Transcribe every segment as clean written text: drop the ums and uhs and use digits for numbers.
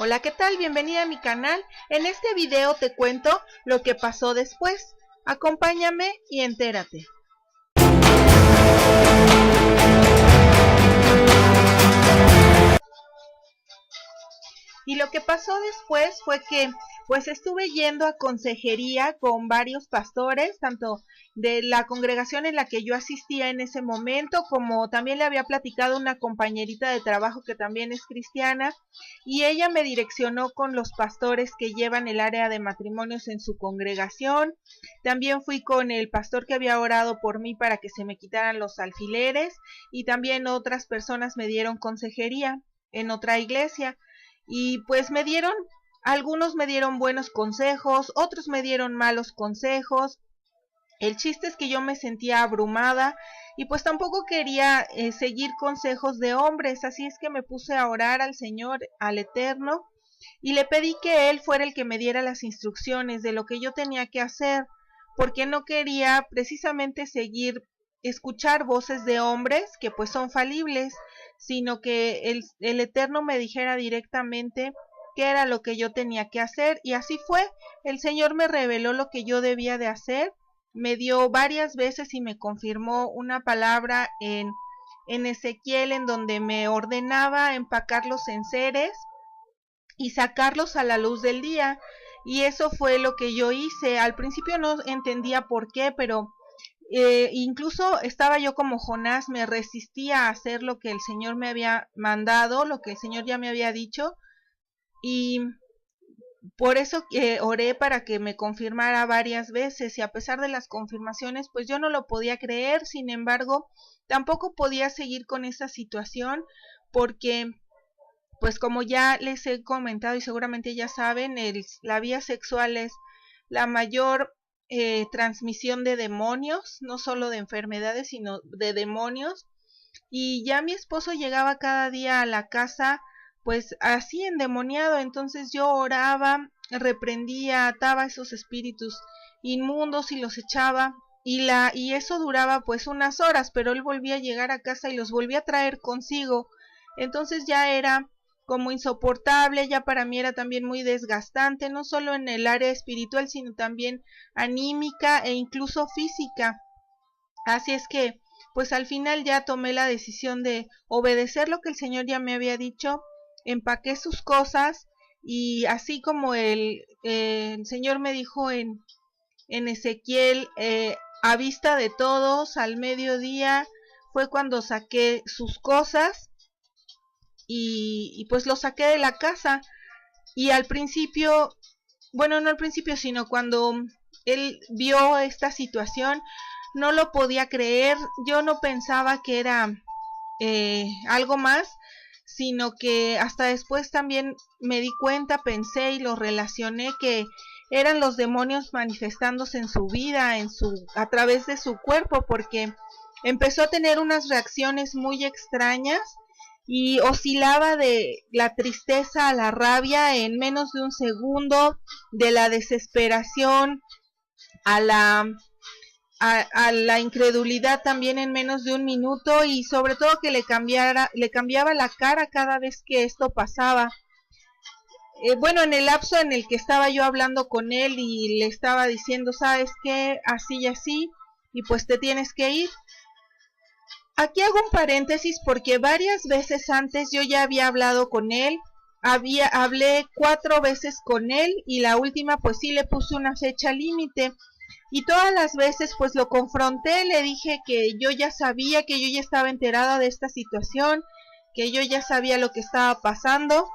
Hola, ¿qué tal? Bienvenida a mi canal. En este video te cuento lo que pasó después. Acompáñame y entérate. Y lo que pasó después fue que pues estuve yendo a consejería con varios pastores, tanto de la congregación en la que yo asistía en ese momento, como también le había platicado una compañerita de trabajo que también es cristiana, y ella me direccionó con los pastores que llevan el área de matrimonios en su congregación. También fui con el pastor que había orado por mí para que se me quitaran los alfileres, y también otras personas me dieron consejería en otra iglesia. Y pues algunos me dieron buenos consejos, otros me dieron malos consejos. El chiste es que yo me sentía abrumada y pues tampoco quería seguir consejos de hombres, así es que me puse a orar al Señor, al Eterno, y le pedí que Él fuera el que me diera las instrucciones de lo que yo tenía que hacer, porque no quería precisamente escuchar voces de hombres que pues son falibles, sino que el Eterno me dijera directamente qué era lo que yo tenía que hacer, y así fue. El Señor me reveló lo que yo debía de hacer, me dio varias veces y me confirmó una palabra en Ezequiel, en donde me ordenaba empacar los enseres y sacarlos a la luz del día, y eso fue lo que yo hice. Al principio no entendía por qué, pero incluso estaba yo como Jonás, me resistía a hacer lo que el Señor me había mandado, lo que el Señor ya me había dicho, y por eso oré para que me confirmara varias veces, y a pesar de las confirmaciones pues yo no lo podía creer. Sin embargo, tampoco podía seguir con esa situación, porque pues como ya les he comentado y seguramente ya saben, la vía sexual es la mayor transmisión de demonios, no solo de enfermedades, sino de demonios. Y ya mi esposo llegaba cada día a la casa pues así endemoniado, entonces yo oraba, reprendía, ataba esos espíritus inmundos y los echaba, y eso duraba pues unas horas, pero él volvía a llegar a casa y los volvía a traer consigo. Entonces ya era como insoportable, ya para mí era también muy desgastante, no solo en el área espiritual, sino también anímica e incluso física. Así es que pues al final ya tomé la decisión de obedecer lo que el Señor ya me había dicho, empaqué sus cosas, y así como el Señor me dijo en Ezequiel, a vista de todos, al mediodía, fue cuando saqué sus cosas y pues lo saqué de la casa. Y al principio, bueno, no al principio, sino cuando él vio esta situación, no lo podía creer. Yo no pensaba que era algo más, sino que hasta después también me di cuenta, pensé y lo relacioné, que eran los demonios manifestándose en su vida, a través de su cuerpo, porque empezó a tener unas reacciones muy extrañas y oscilaba de la tristeza a la rabia en menos de un segundo, de la desesperación a la incredulidad también en menos de un minuto, y sobre todo que le cambiaba la cara cada vez que esto pasaba. Bueno, en el lapso en el que estaba yo hablando con él y le estaba diciendo, ¿sabes qué? Así y así, y pues te tienes que ir. Aquí hago un paréntesis porque varias veces antes yo ya había hablado con él, hablé 4 veces con él, y la última pues sí le puse una fecha límite, y todas las veces pues lo confronté, le dije que yo ya sabía, que yo ya estaba enterada de esta situación, que yo ya sabía lo que estaba pasando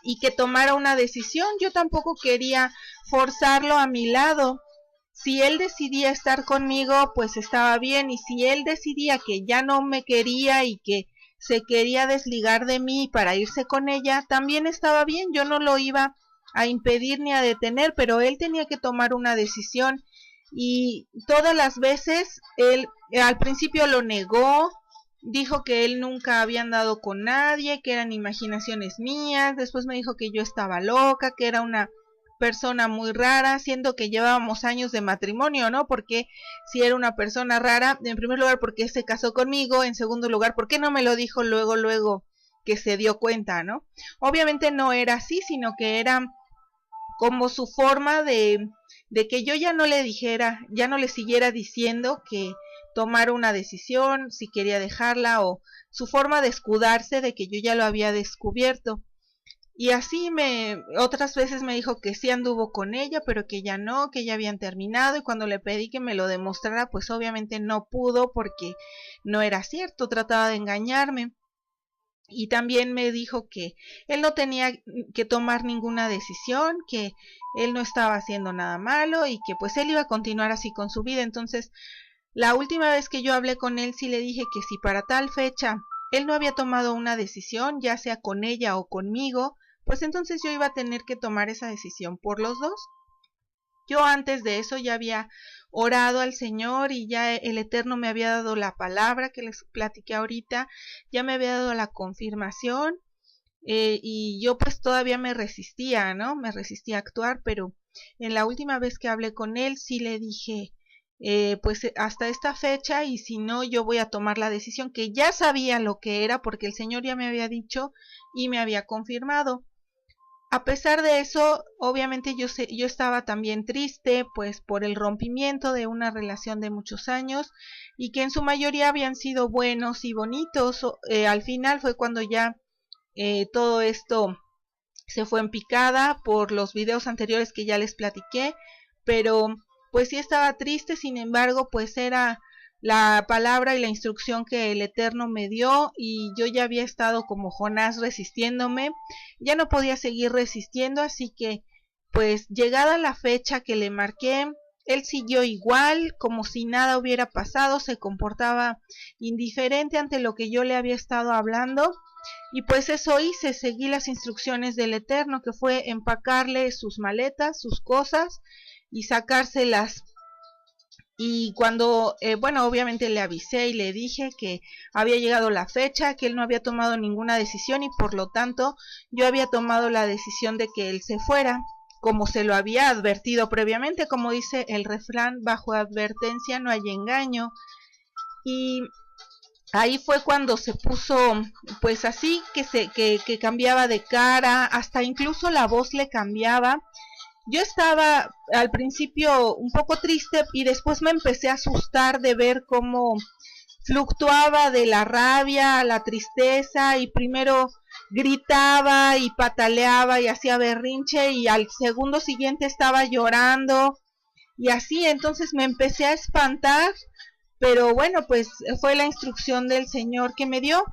y que tomara una decisión. Yo tampoco quería forzarlo a mi lado. Si él decidía estar conmigo, pues estaba bien, y si él decidía que ya no me quería y que se quería desligar de mí para irse con ella, también estaba bien. Yo no lo iba a impedir ni a detener, pero él tenía que tomar una decisión. Y todas las veces él al principio lo negó, dijo que él nunca había andado con nadie, que eran imaginaciones mías. Después me dijo que yo estaba loca, que era una persona muy rara, siendo que llevábamos años de matrimonio, ¿no? Porque si era una persona rara, en primer lugar, ¿por qué se casó conmigo? En segundo lugar, ¿por qué no me lo dijo luego que se dio cuenta, ¿no? Obviamente no era así, sino que era como su forma de que yo ya no le dijera, ya no le siguiera diciendo que tomara una decisión, si quería dejarla, o su forma de escudarse de que yo ya lo había descubierto. Y así otras veces me dijo que sí anduvo con ella, pero que ya no, que ya habían terminado, y cuando le pedí que me lo demostrara, pues obviamente no pudo porque no era cierto, trataba de engañarme. Y también me dijo que él no tenía que tomar ninguna decisión, que él no estaba haciendo nada malo y que pues él iba a continuar así con su vida. Entonces, la última vez que yo hablé con él sí le dije que si para tal fecha él no había tomado una decisión, ya sea con ella o conmigo, pues entonces yo iba a tener que tomar esa decisión por los dos. Yo antes de eso ya había orado al Señor y ya el Eterno me había dado la palabra que les platiqué ahorita, ya me había dado la confirmación, y yo pues todavía me resistía, ¿no? Me resistía a actuar, pero en la última vez que hablé con él sí le dije, pues hasta esta fecha, y si no yo voy a tomar la decisión, que ya sabía lo que era porque el Señor ya me había dicho y me había confirmado. A pesar de eso, obviamente yo estaba también triste, pues por el rompimiento de una relación de muchos años y que en su mayoría habían sido buenos y bonitos. Al final fue cuando ya todo esto se fue en picada por los videos anteriores que ya les platiqué, pero pues sí estaba triste. Sin embargo, pues era la palabra y la instrucción que el Eterno me dio, y yo ya había estado como Jonás resistiéndome, ya no podía seguir resistiendo, así que pues llegada la fecha que le marqué, él siguió igual, como si nada hubiera pasado, se comportaba indiferente ante lo que yo le había estado hablando. Y pues eso hice, seguí las instrucciones del Eterno, que fue empacarle sus maletas, sus cosas y sacárselas. Y cuando, bueno, obviamente le avisé y le dije que había llegado la fecha, que él no había tomado ninguna decisión y por lo tanto yo había tomado la decisión de que él se fuera, como se lo había advertido previamente, como dice el refrán, bajo advertencia no hay engaño. Y ahí fue cuando se puso pues así, que cambiaba de cara, hasta incluso la voz le cambiaba. Yo estaba al principio un poco triste y después me empecé a asustar de ver cómo fluctuaba de la rabia a la tristeza, y primero gritaba y pataleaba y hacía berrinche y al segundo siguiente estaba llorando y así. Entonces me empecé a espantar, pero bueno, pues fue la instrucción del Señor que me dio.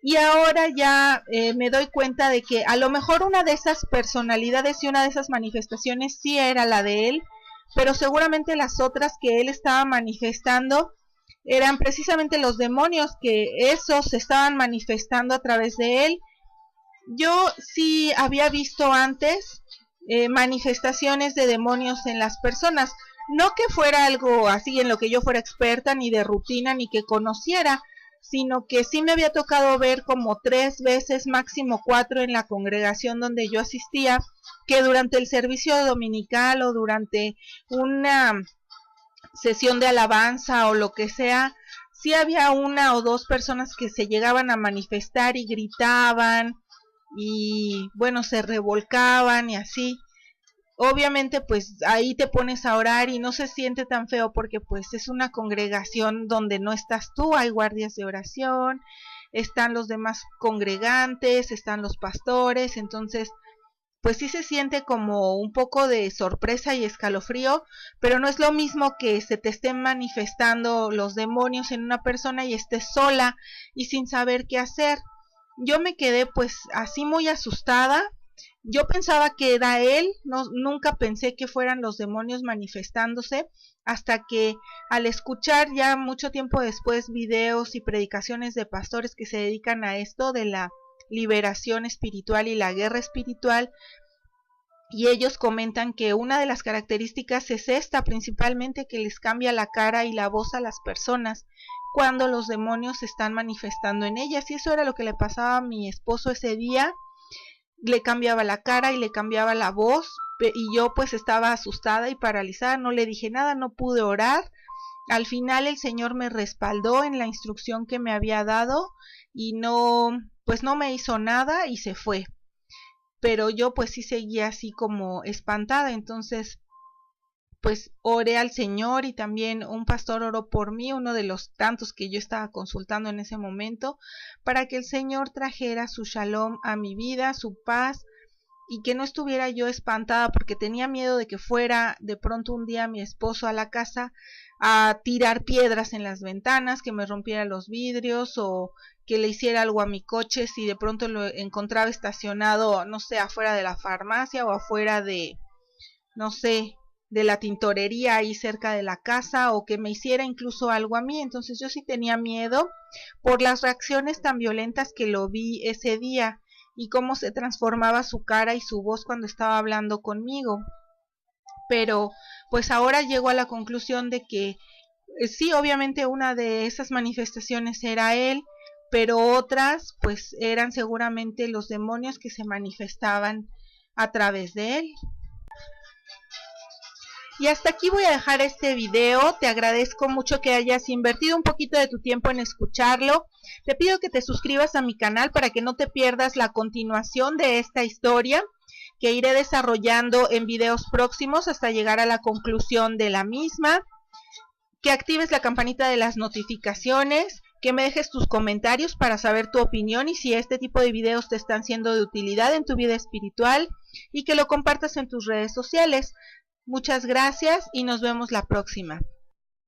Y ahora ya me doy cuenta de que a lo mejor una de esas personalidades y una de esas manifestaciones sí era la de él, pero seguramente las otras que él estaba manifestando eran precisamente los demonios, que esos se estaban manifestando a través de él. Yo sí había visto antes manifestaciones de demonios en las personas, no que fuera algo así en lo que yo fuera experta, ni de rutina, ni que conociera, sino que sí me había tocado ver como 3 veces, máximo 4 en la congregación donde yo asistía, que durante el servicio dominical o durante una sesión de alabanza o lo que sea, sí había 1 o 2 personas que se llegaban a manifestar y gritaban y bueno, se revolcaban y así. Obviamente pues ahí te pones a orar y no se siente tan feo porque pues es una congregación donde no estás tú, hay guardias de oración, están los demás congregantes, están los pastores, entonces pues sí se siente como un poco de sorpresa y escalofrío, pero no es lo mismo que se te estén manifestando los demonios en una persona y estés sola y sin saber qué hacer. Yo me quedé pues así muy asustada. Yo pensaba que era él, no, nunca pensé que fueran los demonios manifestándose, hasta que al escuchar ya mucho tiempo después videos y predicaciones de pastores que se dedican a esto de la liberación espiritual y la guerra espiritual, y ellos comentan que una de las características es esta, principalmente que les cambia la cara y la voz a las personas cuando los demonios se están manifestando en ellas, y eso era lo que le pasaba a mi esposo ese día. Le cambiaba la cara y le cambiaba la voz, y yo pues estaba asustada y paralizada, no le dije nada, no pude orar. Al final el Señor me respaldó en la instrucción que me había dado y no, pues no me hizo nada y se fue. Pero yo pues sí seguía así como espantada. Entonces pues oré al Señor y también un pastor oró por mí, uno de los tantos que yo estaba consultando en ese momento, para que el Señor trajera su shalom a mi vida, su paz, y que no estuviera yo espantada porque tenía miedo de que fuera de pronto un día mi esposo a la casa a tirar piedras en las ventanas, que me rompiera los vidrios o que le hiciera algo a mi coche si de pronto lo encontraba estacionado, no sé, afuera de la farmacia o afuera de, no sé, de la tintorería ahí cerca de la casa, o que me hiciera incluso algo a mí. Entonces yo sí tenía miedo por las reacciones tan violentas que lo vi ese día y cómo se transformaba su cara y su voz cuando estaba hablando conmigo. Pero pues ahora llego a la conclusión de que sí, obviamente una de esas manifestaciones era él, pero otras pues eran seguramente los demonios que se manifestaban a través de él. Y hasta aquí voy a dejar este video. Te agradezco mucho que hayas invertido un poquito de tu tiempo en escucharlo. Te pido que te suscribas a mi canal para que no te pierdas la continuación de esta historia que iré desarrollando en videos próximos hasta llegar a la conclusión de la misma. Que actives la campanita de las notificaciones, que me dejes tus comentarios para saber tu opinión y si este tipo de videos te están siendo de utilidad en tu vida espiritual, y que lo compartas en tus redes sociales. Muchas gracias y nos vemos la próxima.